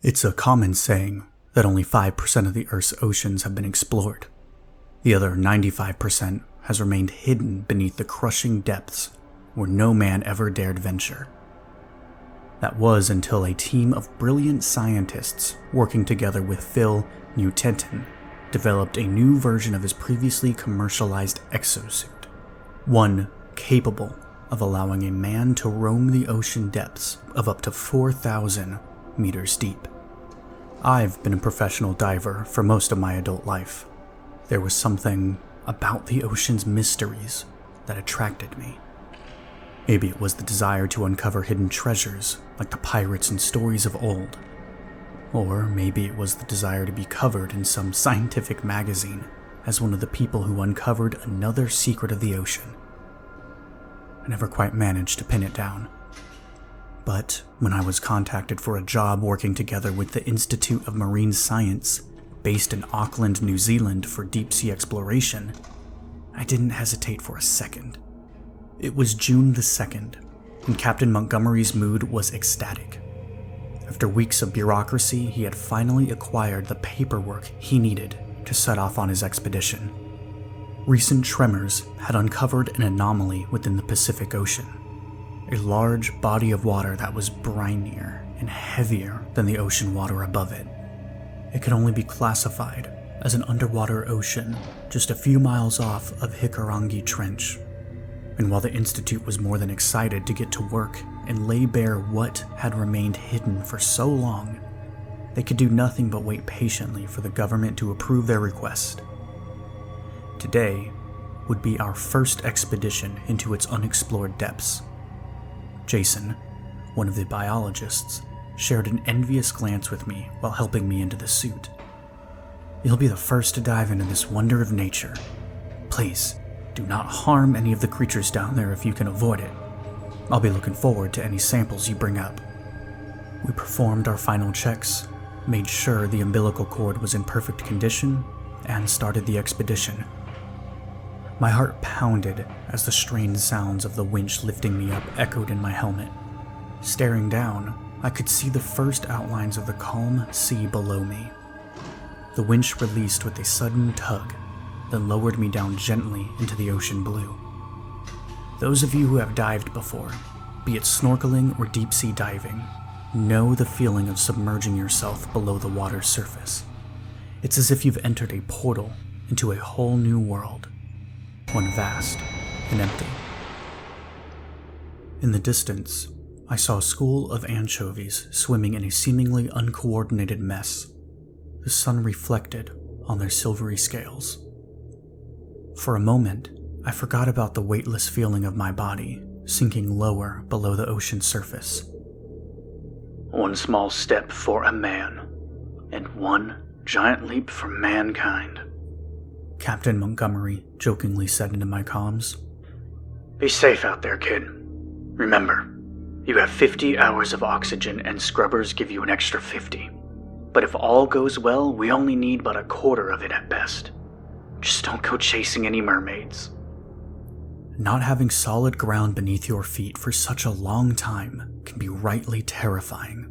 It's a common saying that only 5% of the Earth's oceans have been explored. The other 95% has remained hidden beneath the crushing depths where no man ever dared venture. That was until a team of brilliant scientists working together with Phil Newtenton developed a new version of his previously commercialized exosuit, one capable of allowing a man to roam the ocean depths of up to 4,000 meters deep. I've been a professional diver for most of my adult life. There was something about the ocean's mysteries that attracted me. Maybe it was the desire to uncover hidden treasures like the pirates in stories of old. Or maybe it was the desire to be covered in some scientific magazine as one of the people who uncovered another secret of the ocean. I never quite managed to pin it down. But when I was contacted for a job working together with the Institute of Marine Science, based in Auckland, New Zealand for deep-sea exploration, I didn't hesitate for a second. It was June the 2nd, and Captain Montgomery's mood was ecstatic. After weeks of bureaucracy, he had finally acquired the paperwork he needed to set off on his expedition. Recent tremors had uncovered an anomaly within the Pacific Ocean. A large body of water that was brinier and heavier than the ocean water above it. It could only be classified as an underwater ocean just a few miles off of Hikurangi Trench. And while the Institute was more than excited to get to work and lay bare what had remained hidden for so long, they could do nothing but wait patiently for the government to approve their request. Today would be our first expedition into its unexplored depths. Jason, one of the biologists, shared an envious glance with me while helping me into the suit. You'll be the first to dive into this wonder of nature. Please, do not harm any of the creatures down there if you can avoid it. I'll be looking forward to any samples you bring up. We performed our final checks, made sure the umbilical cord was in perfect condition, and started the expedition. My heart pounded as the strained sounds of the winch lifting me up echoed in my helmet. Staring down, I could see the first outlines of the calm sea below me. The winch released with a sudden tug, then lowered me down gently into the ocean blue. Those of you who have dived before, be it snorkeling or deep-sea diving, know the feeling of submerging yourself below the water's surface. It's as if you've entered a portal into a whole new world. One vast and empty. In the distance, I saw a school of anchovies swimming in a seemingly uncoordinated mess, the sun reflected on their silvery scales. For a moment, I forgot about the weightless feeling of my body sinking lower below the ocean's surface. One small step for a man, and one giant leap for mankind, Captain Montgomery jokingly said into my comms. Be safe out there, kid. Remember, you have 50 hours of oxygen and scrubbers give you an extra 50. But if all goes well, we only need but a quarter of it at best. Just don't go chasing any mermaids. Not having solid ground beneath your feet for such a long time can be rightly terrifying.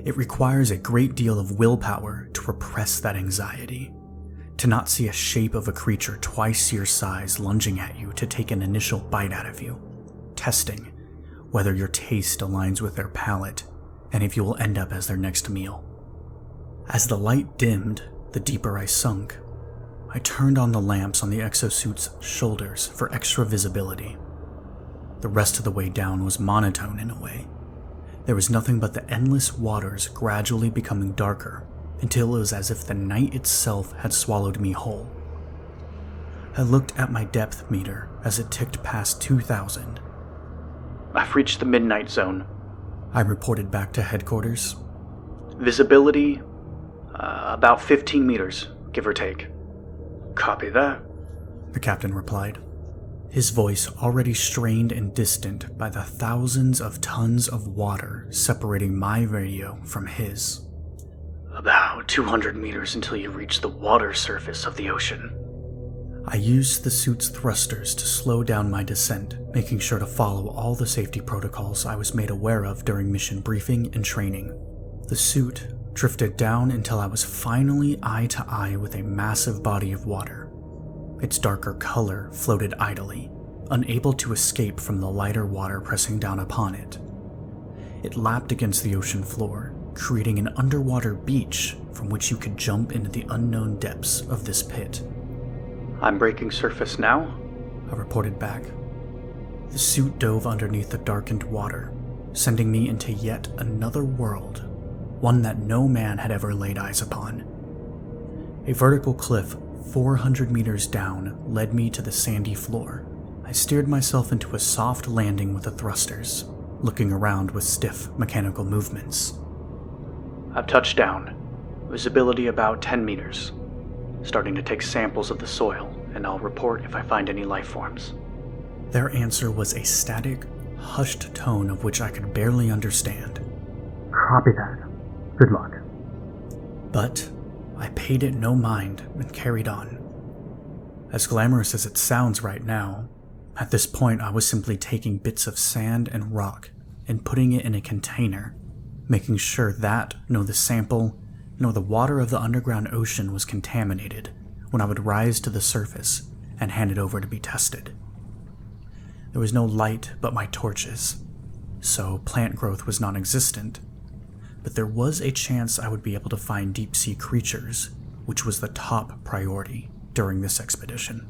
It requires a great deal of willpower to repress that anxiety. To not see a shape of a creature twice your size lunging at you to take an initial bite out of you, testing whether your taste aligns with their palate and if you will end up as their next meal. As the light dimmed, the deeper I sunk, I turned on the lamps on the exosuit's shoulders for extra visibility. The rest of the way down was monotone in a way. There was nothing but the endless waters gradually becoming darker until it was as if the night itself had swallowed me whole. I looked at my depth meter as it ticked past 2,000. I've reached the midnight zone, I reported back to headquarters. Visibility, about 15 meters, give or take. Copy that, the captain replied, his voice already strained and distant by the thousands of tons of water separating my radio from his. About 200 meters until you reach the water surface of the ocean. I used the suit's thrusters to slow down my descent, making sure to follow all the safety protocols I was made aware of during mission briefing and training. The suit drifted down until I was finally eye to eye with a massive body of water. Its darker color floated idly, unable to escape from the lighter water pressing down upon it. It lapped against the ocean floor, creating an underwater beach from which you could jump into the unknown depths of this pit. "I'm breaking surface now," I reported back. The suit dove underneath the darkened water, sending me into yet another world, one that no man had ever laid eyes upon. A vertical cliff 400 meters down led me to the sandy floor. I steered myself into a soft landing with the thrusters, looking around with stiff mechanical movements. "I've touched down. Visibility about 10 meters. Starting to take samples of the soil, and I'll report if I find any life forms." Their answer was a static, hushed tone of which I could barely understand. "Copy that. Good luck." But I paid it no mind and carried on. As glamorous as it sounds right now, at this point I was simply taking bits of sand and rock and putting it in a container, making sure that nor the sample nor the water of the underground ocean was contaminated when I would rise to the surface and hand it over to be tested. There was no light but my torches, so plant growth was non-existent, but there was a chance I would be able to find deep-sea creatures, which was the top priority during this expedition.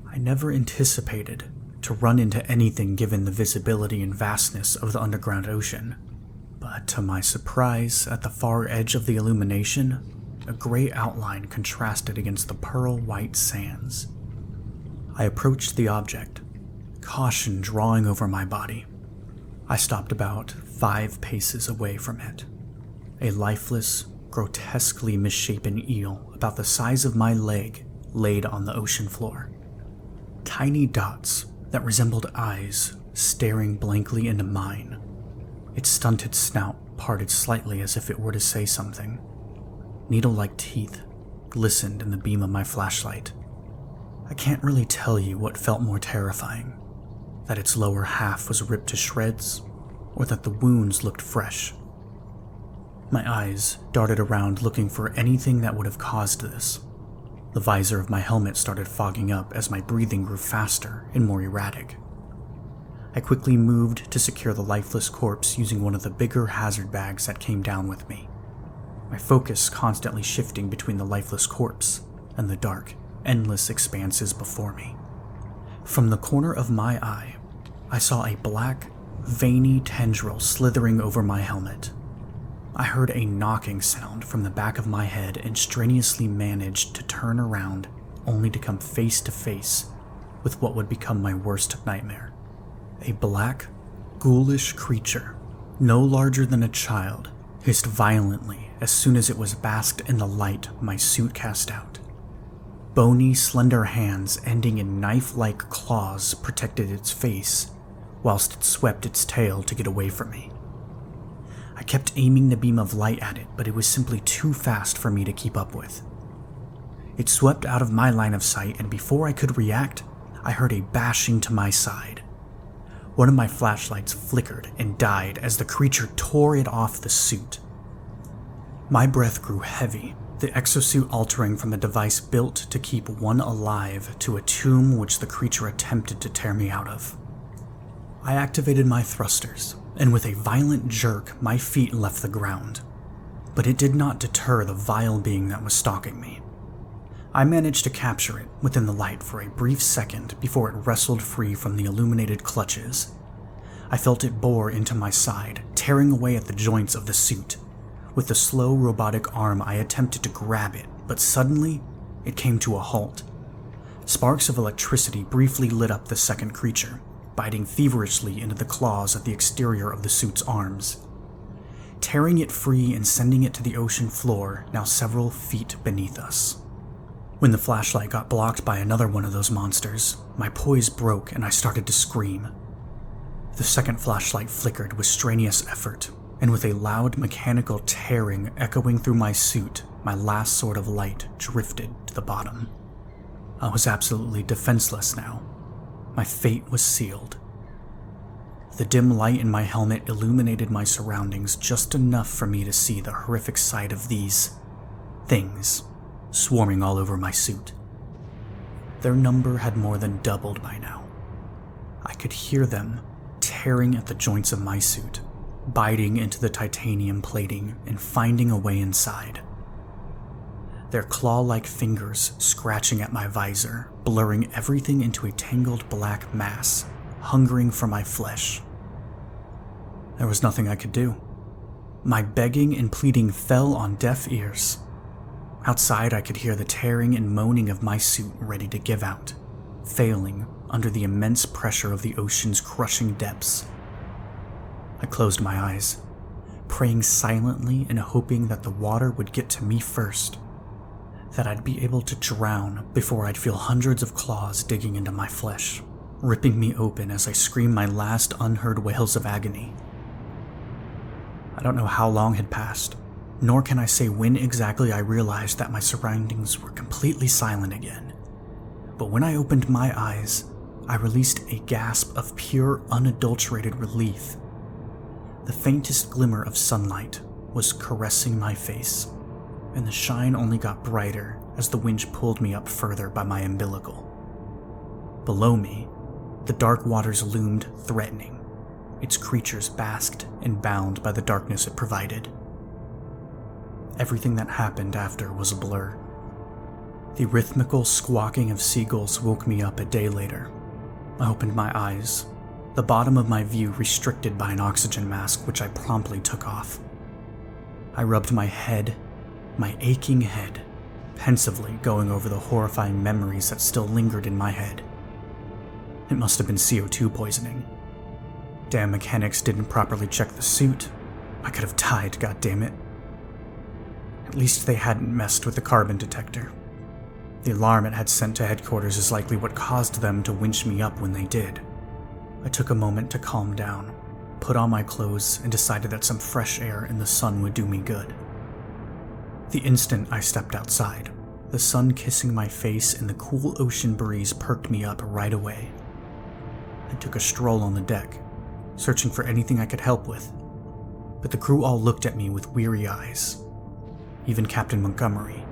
I never anticipated to run into anything given the visibility and vastness of the underground ocean, but to my surprise, at the far edge of the illumination, a gray outline contrasted against the pearl-white sands. I approached the object, caution drawing over my body. I stopped about 5 paces away from it. A lifeless, grotesquely misshapen eel about the size of my leg laid on the ocean floor. Tiny dots that resembled eyes staring blankly into mine. Its stunted snout parted slightly as if it were to say something. Needle-like teeth glistened in the beam of my flashlight. I can't really tell you what felt more terrifying, that its lower half was ripped to shreds, or that the wounds looked fresh. My eyes darted around looking for anything that would have caused this. The visor of my helmet started fogging up as my breathing grew faster and more erratic. I quickly moved to secure the lifeless corpse using one of the bigger hazard bags that came down with me, my focus constantly shifting between the lifeless corpse and the dark, endless expanses before me. From the corner of my eye, I saw a black, veiny tendril slithering over my helmet. I heard a knocking sound from the back of my head and strenuously managed to turn around, only to come face to face with what would become my worst nightmare. A black, ghoulish creature, no larger than a child, hissed violently as soon as it was basked in the light my suit cast out. Bony, slender hands ending in knife-like claws protected its face, whilst it swept its tail to get away from me. I kept aiming the beam of light at it, but it was simply too fast for me to keep up with. It swept out of my line of sight, and before I could react, I heard a bashing to my side. One of my flashlights flickered and died as the creature tore it off the suit. My breath grew heavy, the exosuit altering from a device built to keep one alive to a tomb which the creature attempted to tear me out of. I activated my thrusters, and with a violent jerk, my feet left the ground. But it did not deter the vile being that was stalking me. I managed to capture it within the light for a brief second before it wrestled free from the illuminated clutches. I felt it bore into my side, tearing away at the joints of the suit. With the slow robotic arm, I attempted to grab it, but suddenly, it came to a halt. Sparks of electricity briefly lit up the second creature, biting feverishly into the claws at the exterior of the suit's arms. Tearing it free and sending it to the ocean floor, now several feet beneath us. When the flashlight got blocked by another one of those monsters, my poise broke and I started to scream. The second flashlight flickered with strenuous effort, and with a loud mechanical tearing echoing through my suit, my last sort of light drifted to the bottom. I was absolutely defenseless now. My fate was sealed. The dim light in my helmet illuminated my surroundings just enough for me to see the horrific sight of these things swarming all over my suit. Their number had more than doubled by now. I could hear them tearing at the joints of my suit, biting into the titanium plating and finding a way inside. Their claw-like fingers scratching at my visor, blurring everything into a tangled black mass, hungering for my flesh. There was nothing I could do. My begging and pleading fell on deaf ears. Outside, I could hear the tearing and moaning of my suit ready to give out, failing under the immense pressure of the ocean's crushing depths. I closed my eyes, praying silently and hoping that the water would get to me first, that I'd be able to drown before I'd feel hundreds of claws digging into my flesh, ripping me open as I screamed my last unheard wails of agony. I don't know how long had passed, nor can I say when exactly I realized that my surroundings were completely silent again. But when I opened my eyes, I released a gasp of pure, unadulterated relief. The faintest glimmer of sunlight was caressing my face, and the shine only got brighter as the winch pulled me up further by my umbilical. Below me, the dark waters loomed threatening. Its creatures basked and bound by the darkness it provided. Everything that happened after was a blur. The rhythmical squawking of seagulls woke me up a day later. I opened my eyes, the bottom of my view restricted by an oxygen mask which I promptly took off. I rubbed my head, my aching head, pensively going over the horrifying memories that still lingered in my head. It must have been CO2 poisoning. Damn mechanics didn't properly check the suit. I could have died, goddammit. At least they hadn't messed with the carbon detector. The alarm it had sent to headquarters is likely what caused them to winch me up when they did. I took a moment to calm down, put on my clothes, and decided that some fresh air in the sun would do me good. The instant I stepped outside, the sun kissing my face and the cool ocean breeze perked me up right away. I took a stroll on the deck, searching for anything I could help with, but the crew all looked at me with weary eyes. Even Captain Montgomery,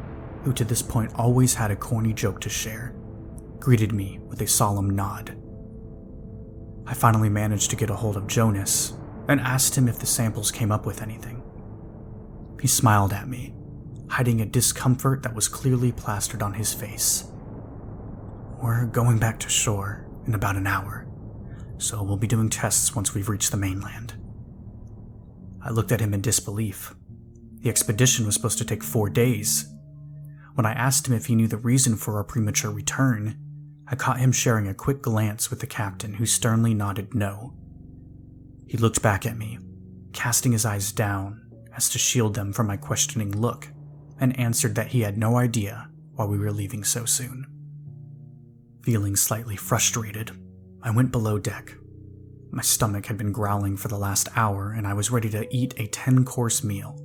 who to this point always had a corny joke to share, greeted me with a solemn nod. I finally managed to get a hold of Jonas and asked him if the samples came up with anything. He smiled at me, hiding a discomfort that was clearly plastered on his face. "We're going back to shore in about an hour, so we'll be doing tests once we've reached the mainland." I looked at him in disbelief. The expedition was supposed to take 4 days. When I asked him if he knew the reason for our premature return, I caught him sharing a quick glance with the captain, who sternly nodded no. He looked back at me, casting his eyes down as to shield them from my questioning look, and answered that he had no idea why we were leaving so soon. Feeling slightly frustrated, I went below deck. My stomach had been growling for the last hour, and I was ready to eat a 10-course meal.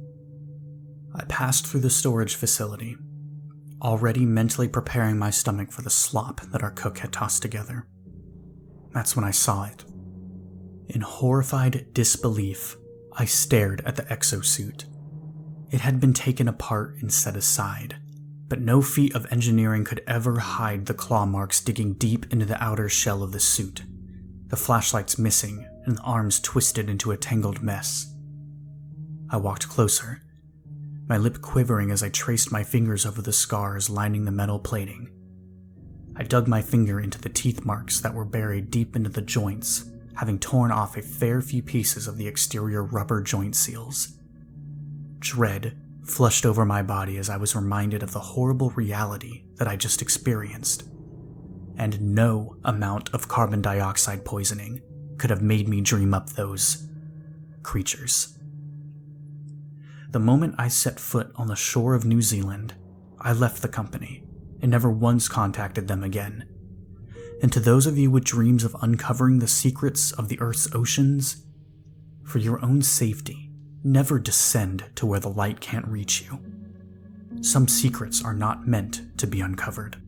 I passed through the storage facility, already mentally preparing my stomach for the slop that our cook had tossed together. That's when I saw it. In horrified disbelief, I stared at the exosuit. It had been taken apart and set aside, but no feat of engineering could ever hide the claw marks digging deep into the outer shell of the suit, the flashlights missing and the arms twisted into a tangled mess. I walked closer, my lip quivering as I traced my fingers over the scars lining the metal plating. I dug my finger into the teeth marks that were buried deep into the joints, having torn off a fair few pieces of the exterior rubber joint seals. Dread flushed over my body as I was reminded of the horrible reality that I just experienced, and no amount of carbon dioxide poisoning could have made me dream up those creatures. The moment I set foot on the shore of New Zealand, I left the company and never once contacted them again. And to those of you with dreams of uncovering the secrets of the Earth's oceans, for your own safety, never descend to where the light can't reach you. Some secrets are not meant to be uncovered.